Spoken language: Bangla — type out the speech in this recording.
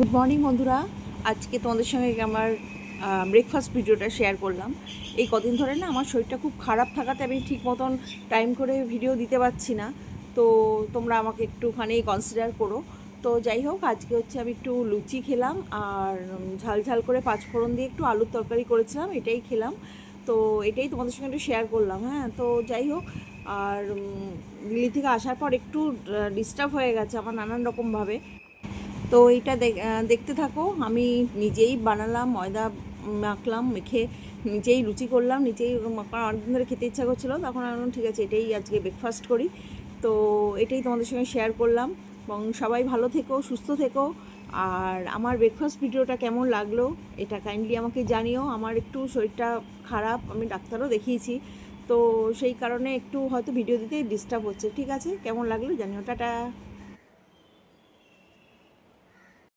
গুড মর্নিং বন্ধুরা। আজকে তোমাদের সঙ্গে আমার ব্রেকফাস্ট ভিডিওটা শেয়ার করলাম। এই কদিন ধরে না আমার শরীরটা খুব খারাপ থাকাতে আমি ঠিক মতন টাইম করে ভিডিও দিতে পারছি না, তো তোমরা আমাকে একটুখানি কনসিডার করো। তো যাই হোক, আজকে হচ্ছে আমি একটু লুচি খেলাম আর ঝাল ঝাল করে পাঁচফোড়ন দিয়ে একটু আলুর তরকারি করেছিলাম, এটাই খেলাম। তো এটাই তোমাদের সঙ্গে একটু শেয়ার করলাম। হ্যাঁ, তো যাই হোক, আর দিল্লি থেকে আসার পর একটু ডিস্টার্ব হয়ে গেছে আমার নানান রকমভাবে। তো এইটা দেখতে থাকো। আমি নিজেই বানালাম, ময়দা মাখলাম, মেখে নিজেই লুচি করলাম, নিজেই অনেকদিন ধরে খেতে ইচ্ছা করছিলো, তখন আমি বললাম ঠিক আছে এটাই আজকে ব্রেকফাস্ট করি। তো এটাই তোমাদের সঙ্গে শেয়ার করলাম। এবং সবাই ভালো থেকো, সুস্থ থেকো। আর আমার ব্রেকফাস্ট ভিডিওটা কেমন লাগলো এটা কাইন্ডলি আমাকে জানিও। আমার একটু শরীরটা খারাপ, আমি ডাক্তারও দেখিয়েছি, তো সেই কারণে একটু হয়তো ভিডিও দিতে ডিস্টার্ব হচ্ছে। ঠিক আছে, কেমন লাগলো জানিও। টাটা।